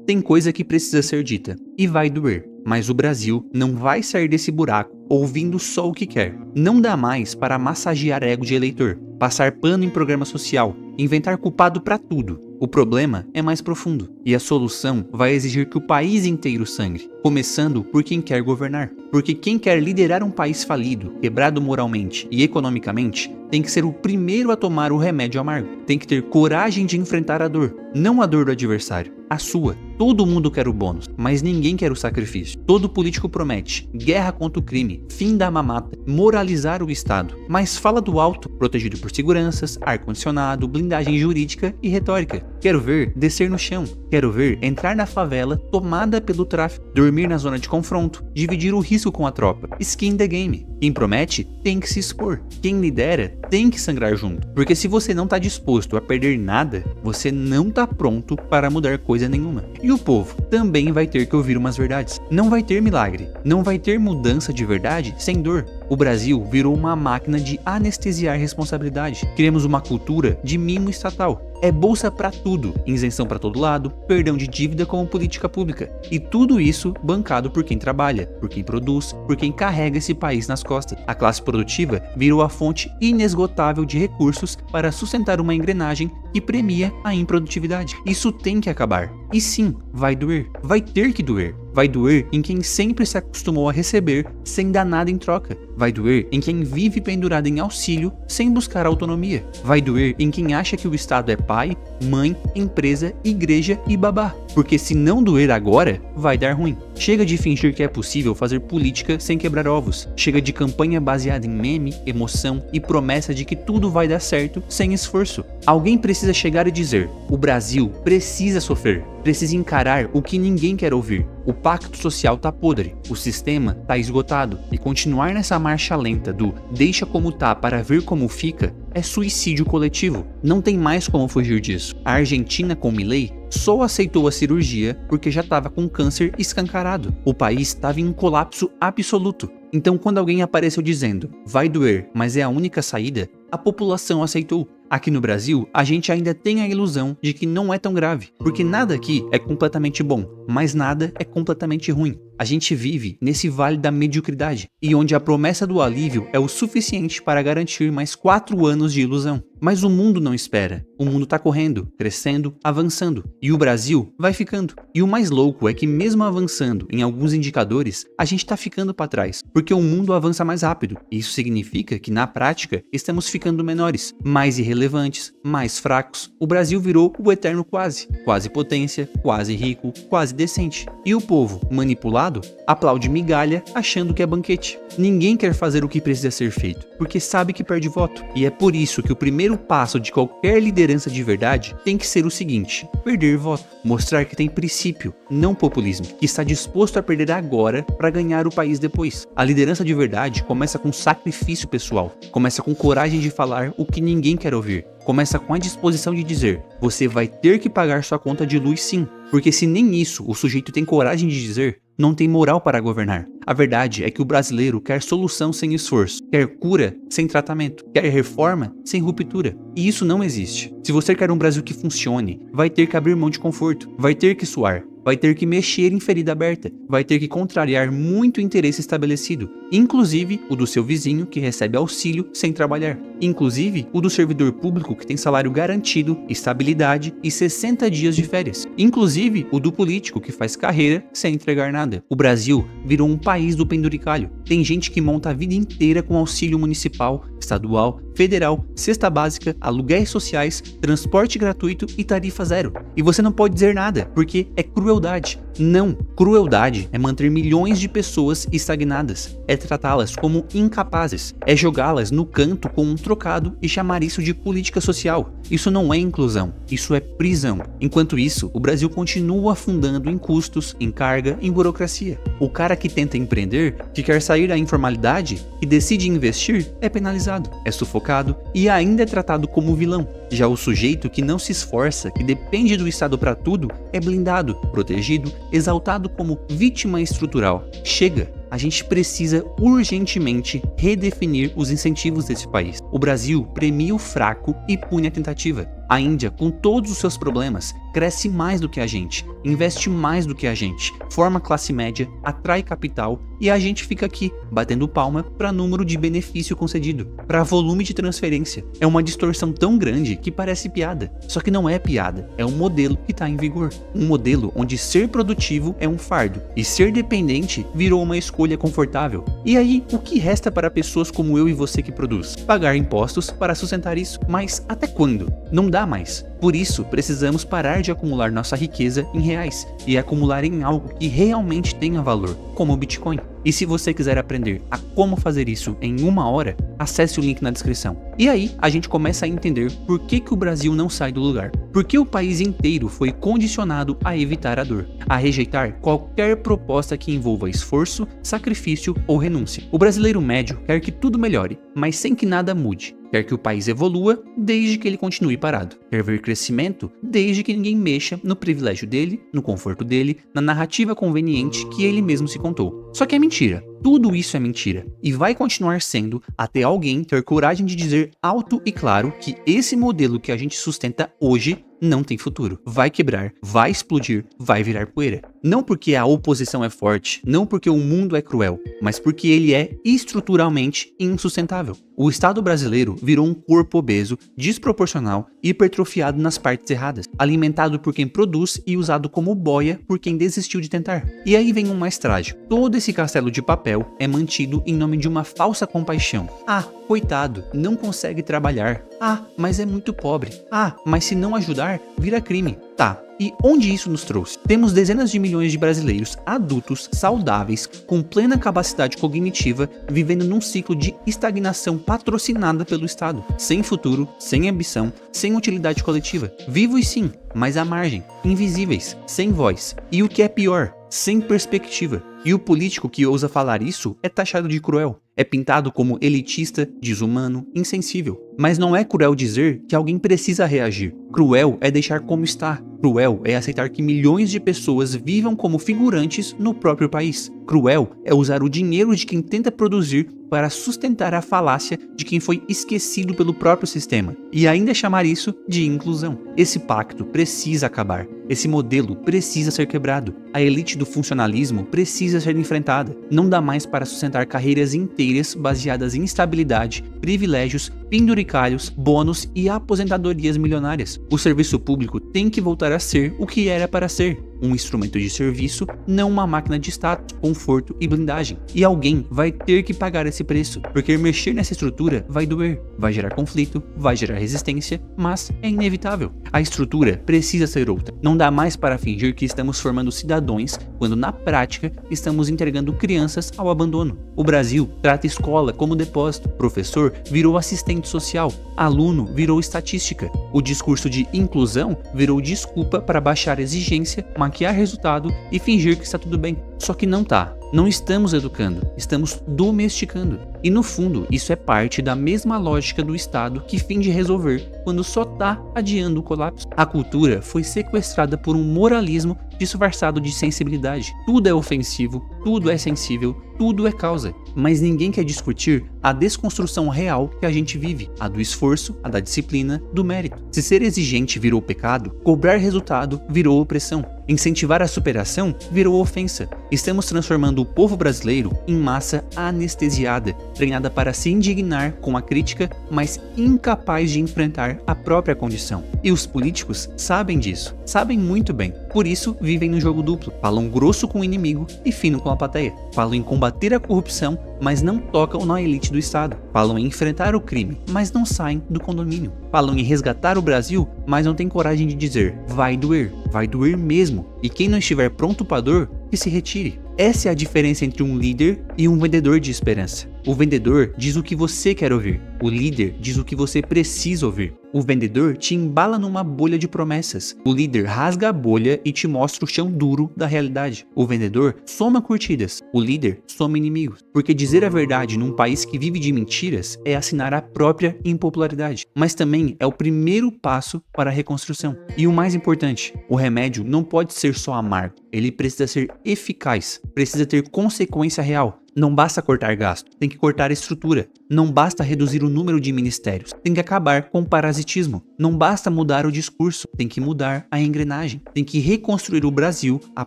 Tem coisa que precisa ser dita, e vai doer, mas o Brasil não vai sair desse buraco ouvindo só o que quer. Não dá mais para massagear ego de eleitor, passar pano em programa social, inventar culpado pra tudo. O problema é mais profundo, e a solução vai exigir que o país inteiro sangre, começando por quem quer governar. Porque quem quer liderar um país falido, quebrado moralmente e economicamente, tem que ser o primeiro a tomar o remédio amargo. Tem que ter coragem de enfrentar a dor, não a dor do adversário, a sua. Todo mundo quer o bônus, mas ninguém quer o sacrifício. Todo político promete guerra contra o crime, fim da mamata, moralizar o Estado, mas fala do alto, protegido por seguranças, ar-condicionado, blindagem jurídica e retórica. Quero ver descer no chão, quero ver entrar na favela tomada pelo tráfico, dormir na zona de confronto, dividir o risco com a tropa. Skin the game. Quem promete tem que se expor. Quem lidera tem que sangrar junto. Porque se você não tá disposto a perder nada, você não tá pronto para mudar coisa nenhuma. E o povo também vai ter que ouvir umas verdades. Não vai ter milagre. Não vai ter mudança de verdade sem dor. O Brasil virou uma máquina de anestesiar responsabilidade. Criamos uma cultura de mimo estatal. É bolsa pra tudo, isenção pra todo lado, perdão de dívida como política pública. E tudo isso bancado por quem trabalha, por quem produz, por quem carrega esse país nas costas. A classe produtiva virou a fonte inesgotável de recursos para sustentar uma engrenagem que premia a improdutividade. Isso tem que acabar. E sim, vai doer. Vai ter que doer. Vai doer em quem sempre se acostumou a receber sem dar nada em troca. Vai doer em quem vive pendurado em auxílio sem buscar autonomia. Vai doer em quem acha que o Estado é pai, mãe, empresa, igreja e babá. Porque se não doer agora, vai dar ruim. Chega de fingir que é possível fazer política sem quebrar ovos. Chega de campanha baseada em meme, emoção e promessa de que tudo vai dar certo sem esforço. Alguém precisa chegar e dizer: o Brasil precisa sofrer. Precisa encarar o que ninguém quer ouvir. O pacto social tá podre, o sistema tá esgotado, e continuar nessa marcha lenta do deixa como tá para ver como fica é suicídio coletivo. Não tem mais como fugir disso. A Argentina com Milei só aceitou a cirurgia porque já estava com câncer escancarado. O país estava em um colapso absoluto. Então quando alguém apareceu dizendo vai doer, mas é a única saída, a população aceitou. Aqui no Brasil, a gente ainda tem a ilusão de que não é tão grave, porque nada aqui é completamente bom, mas nada é completamente ruim. A gente vive nesse vale da mediocridade, e onde a promessa do alívio é o suficiente para garantir mais 4 anos de ilusão. Mas o mundo não espera. O mundo tá correndo, crescendo, avançando, e o Brasil vai ficando. E o mais louco é que mesmo avançando em alguns indicadores, a gente tá ficando para trás, porque o mundo avança mais rápido. E isso significa que na prática estamos ficando menores, mais irrelevantes, mais fracos. O Brasil virou o eterno quase. Quase potência, quase rico, quase decente. E o povo, manipulado, aplaude migalha achando que é banquete. Ninguém quer fazer o que precisa ser feito, porque sabe que perde voto. E é por isso que o primeiro passo de qualquer liderança de verdade tem que ser o seguinte: perder voto. Mostrar que tem princípio, não populismo, que está disposto a perder agora para ganhar o país depois. A liderança de verdade começa com sacrifício pessoal, começa com coragem de falar o que ninguém quer ouvir. Começa com a disposição de dizer: você vai ter que pagar sua conta de luz sim. Porque se nem isso o sujeito tem coragem de dizer, não tem moral para governar. A verdade é que o brasileiro quer solução sem esforço, quer cura sem tratamento, quer reforma sem ruptura. E isso não existe. Se você quer um Brasil que funcione, vai ter que abrir mão de conforto, vai ter que suar, vai ter que mexer em ferida aberta, vai ter que contrariar muito interesse estabelecido, inclusive o do seu vizinho que recebe auxílio sem trabalhar, inclusive o do servidor público que tem salário garantido, estabilidade e 60 dias de férias, inclusive o do político que faz carreira sem entregar nada. O Brasil virou um país do penduricalho. Tem gente que monta a vida inteira com auxílio municipal, estadual, federal, cesta básica, aluguéis sociais, transporte gratuito e tarifa zero. E você não pode dizer nada, porque é crueldade. Não, crueldade é manter milhões de pessoas estagnadas, é tratá-las como incapazes, é jogá-las no canto com um trocado e chamar isso de política social. Isso não é inclusão, isso é prisão. Enquanto isso, o Brasil continua afundando em custos, em carga, em burocracia. O cara que tenta empreender, que quer sair da informalidade e decide investir, é penalizado, é sufocado e ainda é tratado como vilão. Já o sujeito que não se esforça, que depende do Estado para tudo, é blindado, protegido, exaltado como vítima estrutural. Chega, a gente precisa urgentemente redefinir os incentivos desse país. O Brasil premia o fraco e pune a tentativa. A Índia, com todos os seus problemas, cresce mais do que a gente, investe mais do que a gente, forma classe média, atrai capital e a gente fica aqui, batendo palma para número de benefício concedido, para volume de transferência. É uma distorção tão grande que parece piada. Só que não é piada, é um modelo que está em vigor. Um modelo onde ser produtivo é um fardo e ser dependente virou uma escolha confortável. E aí, o que resta para pessoas como eu e você que produz? Pagar impostos para sustentar isso. Mas até quando? Não dá mais. Por isso, precisamos parar de acumular nossa riqueza em reais e acumular em algo que realmente tenha valor, como o Bitcoin. E se você quiser aprender a como fazer isso em 1 hora, acesse o link na descrição. E aí, a gente começa a entender por que o Brasil não sai do lugar. Porque o país inteiro foi condicionado a evitar a dor, a rejeitar qualquer proposta que envolva esforço, sacrifício ou renúncia. O brasileiro médio quer que tudo melhore, mas sem que nada mude. Quer que o país evolua desde que ele continue parado. Quer ver crescimento desde que ninguém mexa no privilégio dele, no conforto dele, na narrativa conveniente que ele mesmo se contou. Só que é mentira. Tudo isso é mentira. E vai continuar sendo até alguém ter coragem de dizer alto e claro que esse modelo que a gente sustenta hoje não tem futuro. Vai quebrar, vai explodir, vai virar poeira. Não porque a oposição é forte, não porque o mundo é cruel, mas porque ele é estruturalmente insustentável. O Estado brasileiro virou um corpo obeso, desproporcional, hipertrofiado nas partes erradas, alimentado por quem produz e usado como boia por quem desistiu de tentar. E aí vem um mais trágico. Todo esse castelo de papel é mantido em nome de uma falsa compaixão. Ah, coitado, não consegue trabalhar. Ah, mas é muito pobre. Ah, mas se não ajudar, vira crime. Tá, e onde isso nos trouxe? Temos dezenas de milhões de brasileiros adultos, saudáveis, com plena capacidade cognitiva, vivendo num ciclo de estagnação patrocinada pelo Estado, sem futuro, sem ambição, sem utilidade coletiva. Vivos sim, mas à margem, invisíveis, sem voz. E o que é pior, sem perspectiva. E o político que ousa falar isso é taxado de cruel. É pintado como elitista, desumano, insensível. Mas não é cruel dizer que alguém precisa reagir. Cruel é deixar como está. Cruel é aceitar que milhões de pessoas vivam como figurantes no próprio país. Cruel é usar o dinheiro de quem tenta produzir para sustentar a falácia de quem foi esquecido pelo próprio sistema. E ainda chamar isso de inclusão. Esse pacto precisa acabar. Esse modelo precisa ser quebrado. A elite do funcionalismo precisa ser enfrentada. Não dá mais para sustentar carreiras inteiras baseadas em estabilidade, privilégios, penduricalhos, bônus e aposentadorias milionárias. O serviço público tem que voltar a ser o que era para ser. Um instrumento de serviço, não uma máquina de status, conforto e blindagem. E alguém vai ter que pagar esse preço, porque mexer nessa estrutura vai doer, vai gerar conflito, vai gerar resistência, mas é inevitável. A estrutura precisa ser outra. Não dá mais para fingir que estamos formando cidadãos, quando na prática estamos entregando crianças ao abandono. O Brasil trata escola como depósito, professor virou assistente social, aluno virou estatística. O discurso de inclusão virou desculpa para baixar exigência, maquiar resultado e fingir que está tudo bem. Só que não tá. Não estamos educando, estamos domesticando. E no fundo, isso é parte da mesma lógica do Estado que finge resolver quando só tá adiando o colapso. A cultura foi sequestrada por um moralismo disfarçado de sensibilidade. Tudo é ofensivo, tudo é sensível, tudo é causa. Mas ninguém quer discutir a desconstrução real que a gente vive, a do esforço, a da disciplina, do mérito. Se ser exigente virou pecado, cobrar resultado virou opressão. Incentivar a superação virou ofensa. Estamos transformando o povo brasileiro em massa anestesiada, treinada para se indignar com a crítica, mas incapaz de enfrentar a própria condição. E os políticos sabem disso, sabem muito bem. Por isso, vivem no jogo duplo. Falam grosso com o inimigo e fino com a plateia. Falam em combater a corrupção, mas não tocam na elite do Estado. Falam em enfrentar o crime, mas não saem do condomínio. Falam em resgatar o Brasil, mas não têm coragem de dizer vai doer mesmo. E quem não estiver pronto para dor, que se retire. Essa é a diferença entre um líder e um vendedor de esperança. O vendedor diz o que você quer ouvir. O líder diz o que você precisa ouvir. O vendedor te embala numa bolha de promessas. O líder rasga a bolha e te mostra o chão duro da realidade. O vendedor soma curtidas. O líder soma inimigos. Porque dizer a verdade num país que vive de mentiras é assinar a própria impopularidade. Mas também é o primeiro passo para a reconstrução. E o mais importante, o remédio não pode ser só amargo. ele precisa ser eficaz, precisa ter consequência real. Não basta cortar gasto, tem que cortar estrutura. Não basta reduzir o número de ministérios, tem que acabar com o parasitismo. Não basta mudar o discurso, tem que mudar a engrenagem. Tem que reconstruir o Brasil a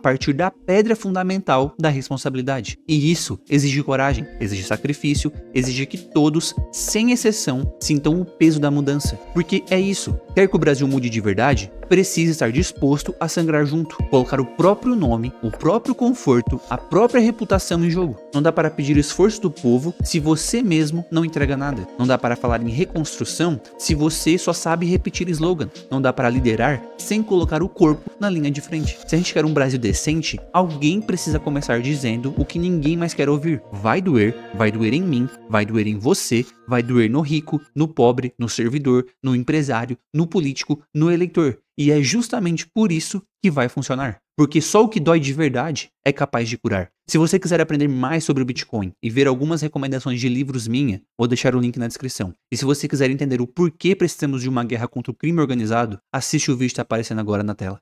partir da pedra fundamental da responsabilidade. E isso exige coragem, exige sacrifício, exige que todos, sem exceção, sintam o peso da mudança. Porque é isso, quer que o Brasil mude de verdade, precisa estar disposto a sangrar junto, colocar o próprio nome, o próprio conforto, a própria reputação em jogo. Não dá para pedir esforço do povo se você mesmo não entrega nada. Não dá para falar em reconstrução se você só sabe repetir slogan. Não dá para liderar sem colocar o corpo na linha de frente. Se a gente quer um Brasil decente, alguém precisa começar dizendo o que ninguém mais quer ouvir. Vai doer em mim, vai doer em você, vai doer no rico, no pobre, no servidor, no empresário, no político, no eleitor. E é justamente por isso que vai funcionar. Porque só o que dói de verdade é capaz de curar. Se você quiser aprender mais sobre o Bitcoin e ver algumas recomendações de livros minha, vou deixar o link na descrição. E se você quiser entender o porquê precisamos de uma guerra contra o crime organizado, assiste o vídeo que está aparecendo agora na tela.